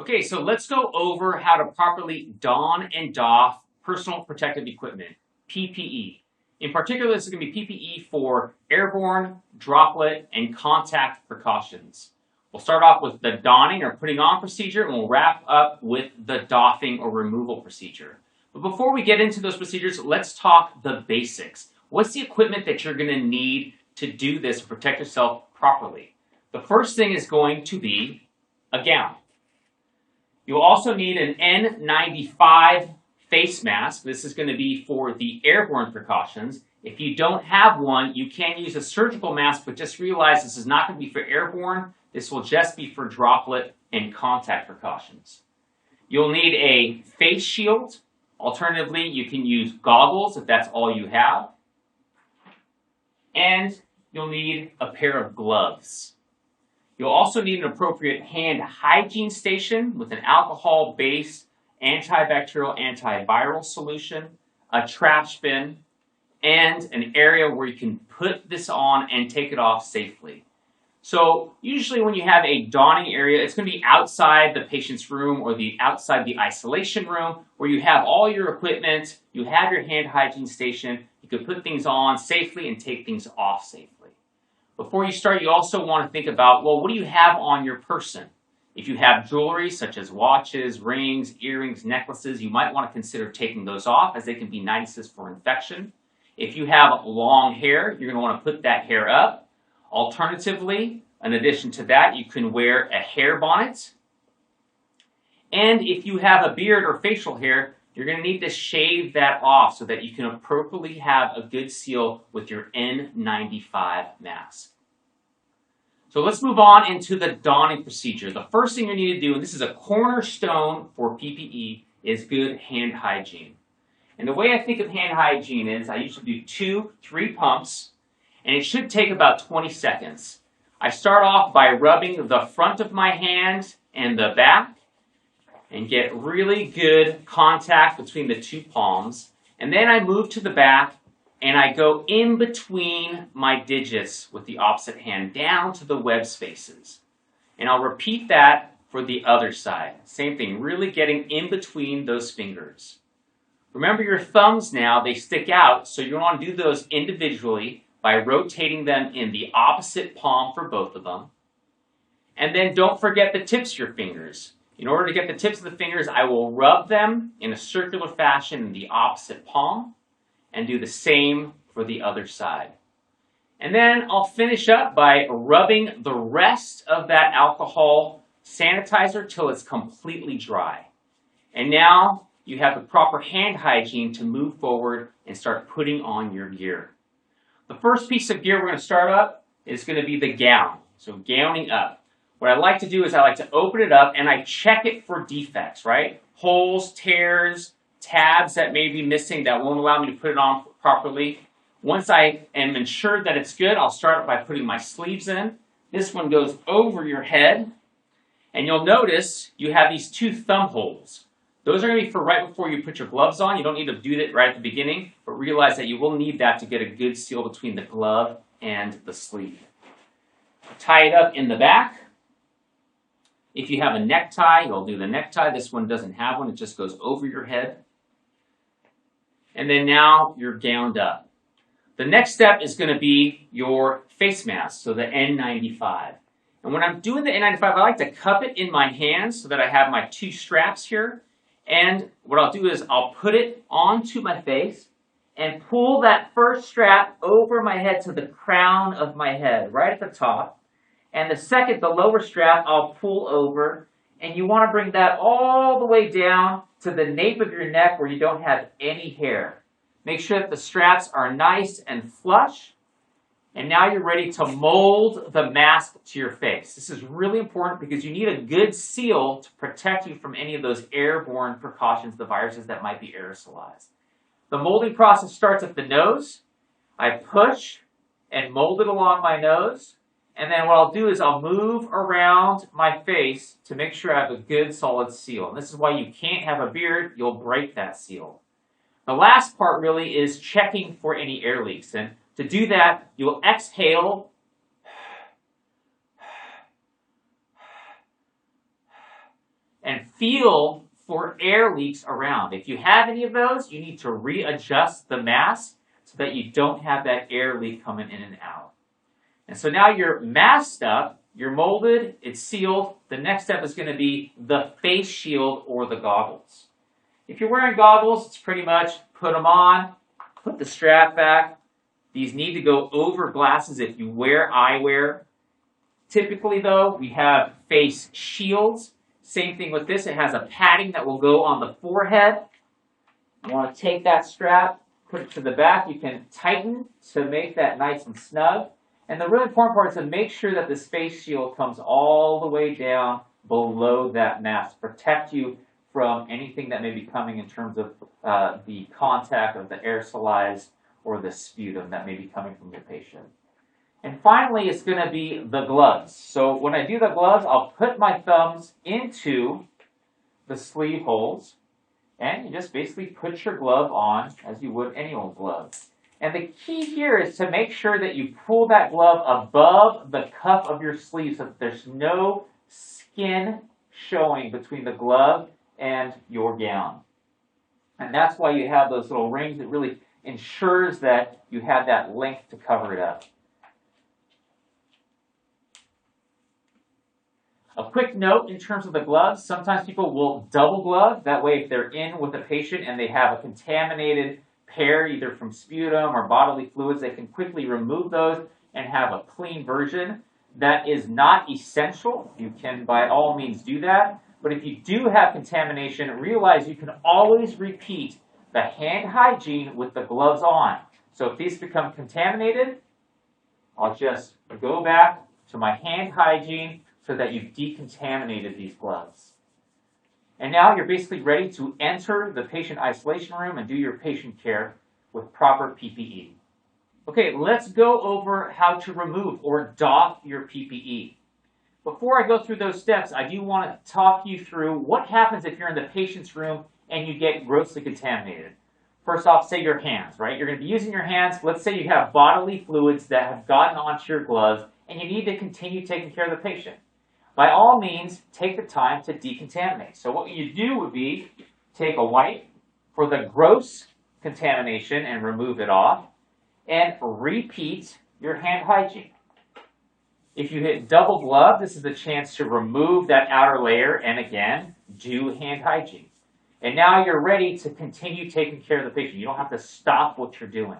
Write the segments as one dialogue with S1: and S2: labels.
S1: Okay, so let's go over how to properly don and doff personal protective equipment, PPE. In particular, this is going to be PPE for airborne, droplet, and contact precautions. We'll start off with the donning or putting on procedure, and we'll wrap up with the doffing or removal procedure. But before we get into those procedures, let's talk the basics. What's the equipment that you're going to need to do this to protect yourself properly? The first thing is going to be a gown. You'll also need an N95 face mask. This is going to be for the airborne precautions. If you don't have one, you can use a surgical mask, but just realize this is not going to be for airborne. This will just be for droplet and contact precautions. You'll need a face shield. Alternatively, you can use goggles if that's all you have. And you'll need a pair of gloves. You'll also need an appropriate hand hygiene station with an alcohol-based antibacterial, antiviral solution, a trash bin, and an area where you can put this on and take it off safely. So usually when you have a donning area, it's going to be outside the patient's room or outside the isolation room where you have all your equipment, you have your hand hygiene station, you can put things on safely and take things off safely. Before you start, you also want to think about, well, what do you have on your person? If you have jewelry such as watches, rings, earrings, necklaces, you might want to consider taking those off as they can be nices for infection. If you have long hair, you're going to want to put that hair up. Alternatively, in addition to that, you can wear a hair bonnet. And if you have a beard or facial hair, you're going to need to shave that off so that you can appropriately have a good seal with your N95 mask. So let's move on into the donning procedure. The first thing you need to do, and this is a cornerstone for PPE, is good hand hygiene. And the way I think of hand hygiene is I usually do 2-3 pumps, and it should take about 20 seconds. I start off by rubbing the front of my hand and the back, and get really good contact between the two palms. And then I move to the back and I go in between my digits with the opposite hand down to the web spaces. And I'll repeat that for the other side. Same thing, really getting in between those fingers. Remember your thumbs now, they stick out, so you want to do those individually by rotating them in the opposite palm for both of them. And then don't forget the tips of your fingers. In order to get the tips of the fingers, I will rub them in a circular fashion in the opposite palm and do the same for the other side. And then I'll finish up by rubbing the rest of that alcohol sanitizer till it's completely dry. And now you have the proper hand hygiene to move forward and start putting on your gear. The first piece of gear we're going to start up is going to be the gown. So gowning up. What I like to do is I like to open it up and I check it for defects, right? Holes, tears, tabs that may be missing that won't allow me to put it on properly. Once I am assured that it's good, I'll start by putting my sleeves in. This one goes over your head. And you'll notice you have these 2 thumb holes. Those are going to be for right before you put your gloves on. You don't need to do that right at the beginning, but realize that you will need that to get a good seal between the glove and the sleeve. Tie it up in the back. If you have a necktie, you'll do the necktie. This one doesn't have one. It just goes over your head. And then now you're gowned up. The next step is going to be your face mask, so the N95. And when I'm doing the N95, I like to cup it in my hands so that I have my 2 straps here. And what I'll do is I'll put it onto my face and pull that first strap over my head to the crown of my head, right at the top. And the second, the lower strap, I'll pull over, and you want to bring that all the way down to the nape of your neck where you don't have any hair. Make sure that the straps are nice and flush, and now you're ready to mold the mask to your face. This is really important because you need a good seal to protect you from any of those airborne precautions, the viruses that might be aerosolized. The molding process starts at the nose. I push and mold it along my nose. And then what I'll do is I'll move around my face to make sure I have a good solid seal. And this is why you can't have a beard, you'll break that seal. The last part really is checking for any air leaks. And to do that, you'll exhale and feel for air leaks around. If you have any of those, you need to readjust the mask so that you don't have that air leak coming in and out. And so now you're masked up, you're molded, it's sealed. The next step is going to be the face shield or the goggles. If you're wearing goggles, it's pretty much put them on, put the strap back. These need to go over glasses if you wear eyewear. Typically though, we have face shields. Same thing with this, it has a padding that will go on the forehead. You want to take that strap, put it to the back. You can tighten to make that nice and snug. And the really important part is to make sure that this face shield comes all the way down below that mask. Protect you from anything that may be coming in terms of the contact of the aerosolized or the sputum that may be coming from your patient. And finally, it's going to be the gloves. So when I do the gloves, I'll put my thumbs into the sleeve holes, and you just basically put your glove on as you would any old glove. And the key here is to make sure that you pull that glove above the cuff of your sleeve so that there's no skin showing between the glove and your gown. And that's why you have those little rings. It really ensures that you have that length to cover it up. A quick note in terms of the gloves, sometimes people will double glove. That way if they're in with a patient and they have a contaminated pair, either from sputum or bodily fluids, they can quickly remove those and have a clean version. That is not essential. You can by all means do that. But if you do have contamination, realize you can always repeat the hand hygiene with the gloves on. So if these become contaminated, I'll just go back to my hand hygiene so that you've decontaminated these gloves. And now you're basically ready to enter the patient isolation room and do your patient care with proper PPE. Okay, let's go over how to remove or doff your PPE. Before I go through those steps, I do want to talk you through what happens if you're in the patient's room and you get grossly contaminated. First off, say your hands, right? You're going to be using your hands. Let's say you have bodily fluids that have gotten onto your gloves and you need to continue taking care of the patient. By all means, take the time to decontaminate. So what you do would be take a wipe for the gross contamination and remove it off, and repeat your hand hygiene. If you hit double glove, this is the chance to remove that outer layer and again, do hand hygiene. And now you're ready to continue taking care of the patient. You don't have to stop what you're doing.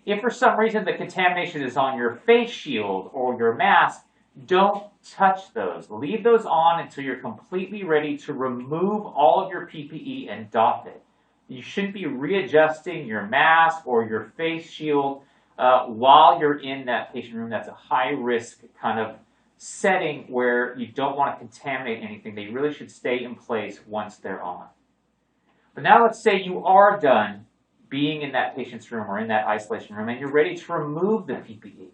S1: If for some reason the contamination is on your face shield or your mask, don't touch those. Leave those on until you're completely ready to remove all of your PPE and doff it. You shouldn't be readjusting your mask or your face shield while you're in that patient room. That's a high-risk kind of setting where you don't want to contaminate anything. They really should stay in place once they're on. But now let's say you are done being in that patient's room or in that isolation room and you're ready to remove the PPE.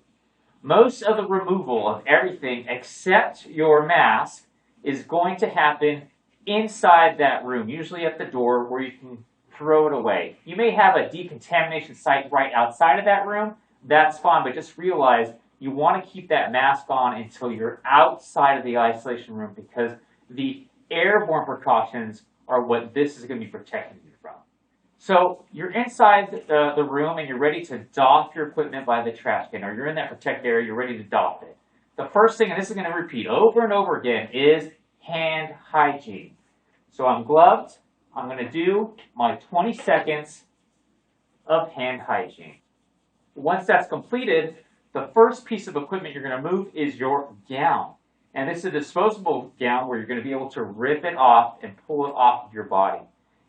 S1: Most of the removal of everything except your mask is going to happen inside that room, usually at the door where you can throw it away. You may have a decontamination site right outside of that room. That's fine, but just realize you want to keep that mask on until you're outside of the isolation room because the airborne precautions are what this is going to be protecting you from. So you're inside the room and you're ready to doff your equipment by the trash can, or you're in that protected area, you're ready to doff it. The first thing, and this is going to repeat over and over again, is hand hygiene. So I'm gloved. I'm going to do my 20 seconds of hand hygiene. Once that's completed, the first piece of equipment you're going to move is your gown. And this is a disposable gown where you're going to be able to rip it off and pull it off of your body.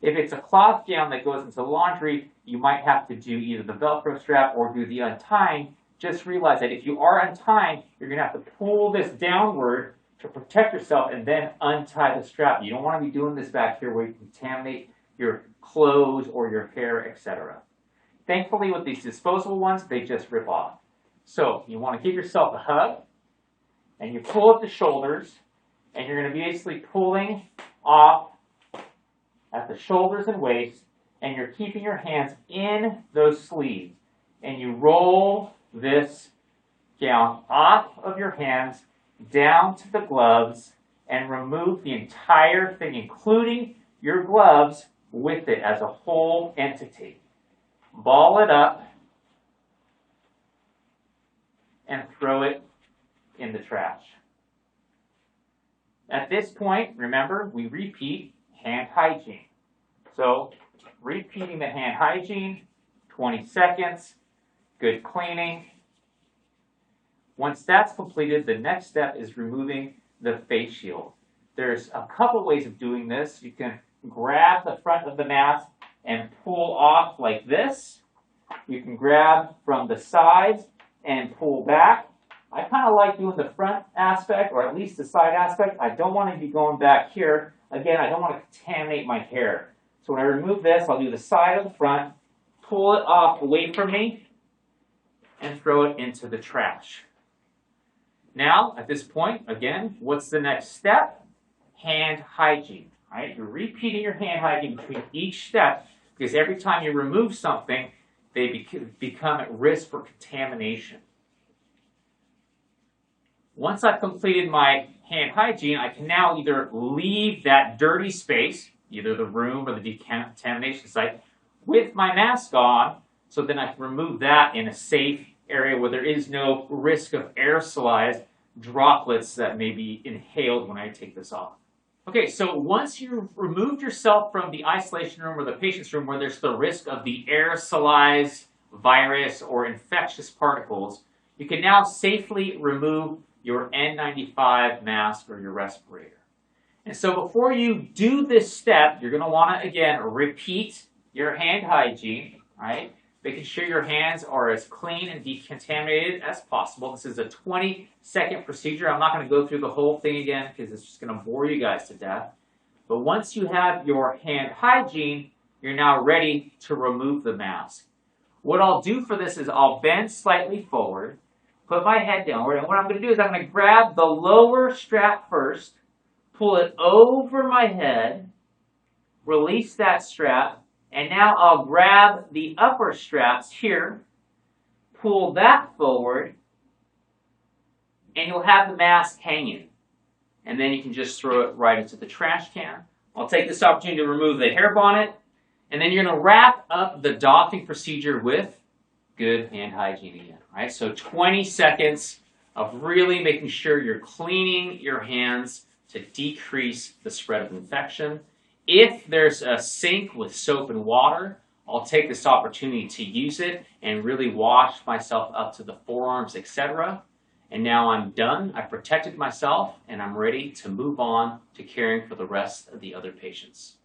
S1: If it's a cloth gown that goes into laundry, you might have to do either the Velcro strap or do the untying. Just realize that if you are untying, you're going to have to pull this downward to protect yourself and then untie the strap. You don't want to be doing this back here where you contaminate your clothes or your hair, etc. Thankfully, with these disposable ones, they just rip off. So you want to give yourself a hug, and you pull up the shoulders, and you're going to be basically pulling off at the shoulders and waist, and you're keeping your hands in those sleeves. And you roll this gown off of your hands, down to the gloves, and remove the entire thing, including your gloves, with it as a whole entity. Ball it up and throw it in the trash. At this point, remember, we repeat hand hygiene. So, repeating the hand hygiene, 20 seconds, good cleaning. Once that's completed, the next step is removing the face shield. There's a couple ways of doing this. You can grab the front of the mask and pull off like this. You can grab from the sides and pull back. I kind of like doing the front aspect, or at least the side aspect. I don't want to be going back here. Again, I don't want to contaminate my hair. So when I remove this, I'll do the side of the front, pull it off away from me, and throw it into the trash. Now, at this point, again, what's the next step? Hand hygiene. Right? You're repeating your hand hygiene between each step, because every time you remove something, they become at risk for contamination. Once I've completed my hand hygiene, I can now either leave that dirty space, either the room or the decontamination site, with my mask on, so then I can remove that in a safe area where there is no risk of aerosolized droplets that may be inhaled when I take this off. Okay, so once you've removed yourself from the isolation room or the patient's room where there's the risk of the aerosolized virus or infectious particles, you can now safely remove your N95 mask or your respirator. And so before you do this step, you're going to want to, again, repeat your hand hygiene, right? Making sure your hands are as clean and decontaminated as possible. This is a 20-second procedure. I'm not going to go through the whole thing again because it's just going to bore you guys to death. But once you have your hand hygiene, you're now ready to remove the mask. What I'll do for this is I'll bend slightly forward, put my head downward, and what I'm going to do is I'm going to grab the lower strap first, pull it over my head, release that strap, and now I'll grab the upper straps here, pull that forward, and you'll have the mask hanging. And then you can just throw it right into the trash can. I'll take this opportunity to remove the hair bonnet, and then you're going to wrap up the doffing procedure with good hand hygiene again. Right? So 20 seconds of really making sure you're cleaning your hands to decrease the spread of infection. If there's a sink with soap and water, I'll take this opportunity to use it and really wash myself up to the forearms, etc. And now I'm done. I've protected myself, and I'm ready to move on to caring for the rest of the other patients.